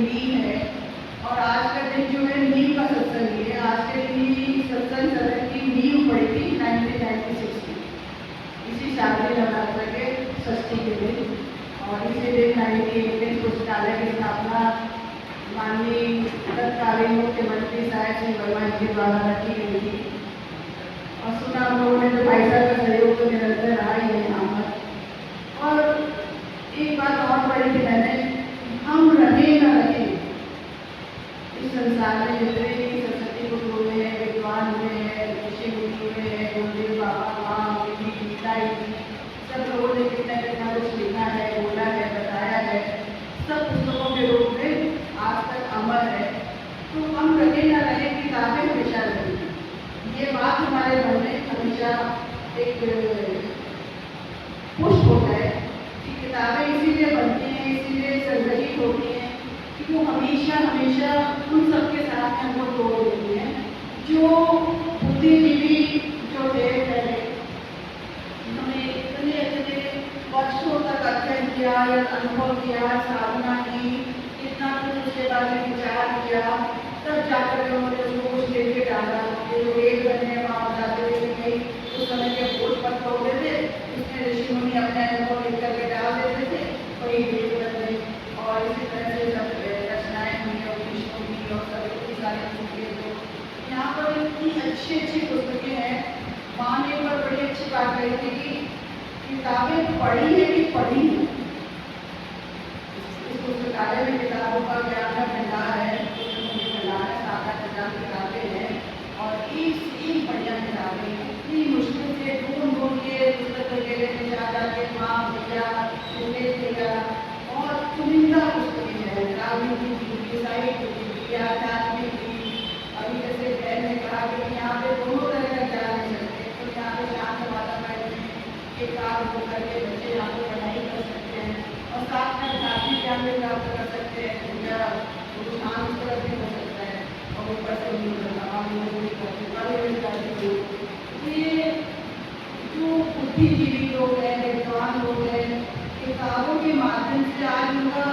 नींव है। और आज का दिन जो है नींव का सत्संग है। आज के दिन ही सत्संग सदन की नींव पड़ी थी 1996 की, इसी शादी नवरात्र के षष्ठी के दिन। और इसी दिन 1988 पुस्तकालय की स्थापना माननीय तत्कालीन मुख्यमंत्री साहब श्री वर्मा जी द्वारा रखी गई थी। और सुना हम लोगों ने तो भाई साहब का सहयोग तो निरंतर रहा ही है यहाँ पर। और एक बात और पढ़ी थी मैंने, हम रहे न रहे, इस संसार में जितने भी सरस्वती पुत्र हुए हैं, विद्वान हुए हैं, ऋषि मुनि हुए हैं, गुरुदेव बाबा माँ गीता जी, सब लोगों ने कितना कितना कुछ लिखा है, बोला है, बताया है, सब पुस्तकों के रूप में आज तक अमर है। तो हम रहे न रहे, किताबें हमेशा रहेंगी। ये बात हमारे मन में हमेशा एक पुष्ट होता है कि किताबें इसीलिए बनती हैं, इसीलिए संग्रहित होती हैं कि वो हमेशा हमेशा उन सबके साथ में हमको जोड़ देती हैं जो बुद्धिजीवी जो थे पहले उन्होंने इतने इतने वर्षों तक अध्ययन किया या अनुभव किया, साधना की, इतना कुछ उसके बारे में विचार किया, तब जाकर उन्होंने उसको कुछ लेके डाला। जो एक बने वहाँ बताते थे कि उस समय के बोझ पत्र होते थे, उसमें ऋषि मुनि अपने अनुभव लिख करके डाल देते थे, वही वेद बने। और इसी तरह से जब रचनाएं हुई और विष्णु की और सभी सारी चीजें, तो यहाँ पर इतनी अच्छी अच्छी पुस्तकें हैं। माँ ने एक बार बड़ी अच्छी बात कही थी कि किताबें पढ़ी है कि पढ़ी है। इस पुस्तकालय में किताबों का ज्ञान का भंडार है, किताबें हैं। और एक बढ़िया किताबें इतनी मुश्किल से ढूंढ के पुस्तक वगैरह में जा जाके वहाँ भैया भैया और चुनिंदा पुस्तकें हैं, राजनीति की, साहित्य की, आध्यात्मिक की। अभी जैसे बहन ने कहा कि यहाँ पे दोनों तरह का ज्ञान मिल सकते हैं, तो यहाँ पे शांत वातावरण में एक काम हो करके बच्चे यहाँ पे पढ़ाई कर सकते हैं और साथ में आध्यात्मिक ज्ञान भी प्राप्त कर सकते हैं। उनका रुझान उस तरफ भी हो सकता है और ऊपर से ये जो बुद्धिजीवी लोग हैं, विद्वान लोग हैं, किताबों के माध्यम से आज उनका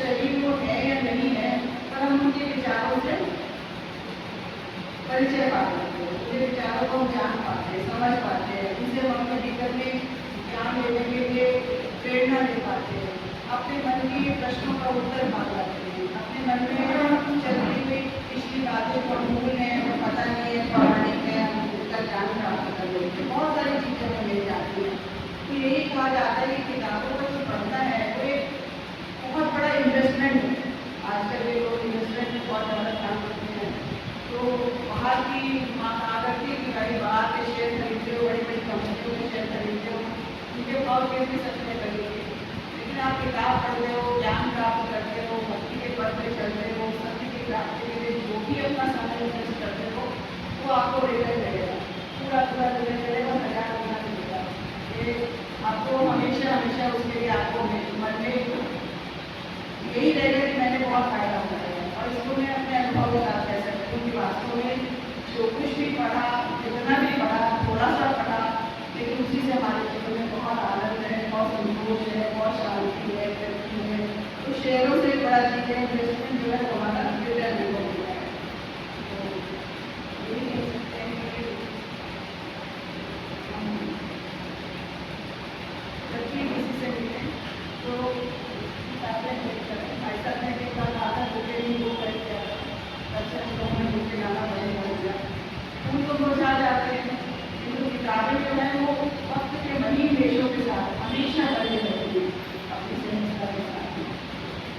शरीर वो है या नहीं है, पर हम उनके विचारों से परिचय पाते हैं, उनके विचारों को हम जान पाते हैं, समझ पाते हैं, उनसे हम अपने जीवन में ज्ञान लेने के लिए प्रेरणा दे पाते हैं, अपने मन के प्रश्नों का उत्तर पा पाते हैं, अपने मन में चलती हुई पिछली बातें को भूल हैं, पता नहीं है, पौराणिक है, उसका ज्ञान प्राप्त कर लेते हैं। बहुत सारी चीज़ें हमें मिल जाती हैं। तो यही कहा जाता है कि किताबों का जो पढ़ना है वो एक बहुत बड़ा इन्वेस्टमेंट है। आजकल के लोग इन्वेस्टमेंट में बहुत ज़्यादा काम करते हैं। तो बाहर की बात आ करती है कि भाई बाहर के शेयर खरीदते हो, बड़ी बड़ी कंपनियों के शेयर खरीदते हो, उनके भाव कैसे सच में खरीदते, लेकिन आप किताब पढ़ते हो, ज्ञान प्राप्त करते हो, भक्ति के पद पर चलते हो, सत्य की प्राप्ति के लिए जो भी अपना समय इन्वेस्ट करते हो वो आपको रिटर्न मिलेगा, पूरा रिटर्न मिलेगा, हजार गुना मिलेगा। ये आपको हमेशा हमेशा उसके लिए आपको मन में यही रहेगा कि मैंने बहुत फायदा उठाया है। और इसको मैं अपने अनुभव के साथ कह सकती हूँ कि वास्तव में जो कुछ भी पढ़ा, जितना भी पढ़ा, थोड़ा सा पढ़ा, लेकिन उसी से हमारे जीवन में बहुत आनंद है, बहुत संतोष है, बहुत शांति है, तृप्ति है। तो शेयरों से बड़ा चीज़ है, इन्वेस्टमेंट जो है हमारा रिटर्न नहीं होता है। तो यही कह सकते हैं कि जब भी किसी से मिले तो किताबें लेकर भाई साहब ने एक बार कहा था बुके नहीं वो कर दिया, अच्छा हम लोगों ने बुके लाना बंद कर दिया, उनको बुझा जाते हैं। लेकिन किताबें जो है वो वक्त के महीन देशों के साथ हमेशा बनी रहती है अपनी सहजता के साथ।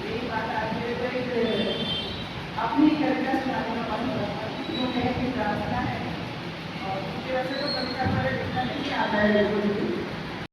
यही बात आगे तो एक अपनी कविता सुनाने का मन करता है, जो है कि प्रार्थना है। और उसकी वजह से तो कविता हमारे लिखना नहीं आता है।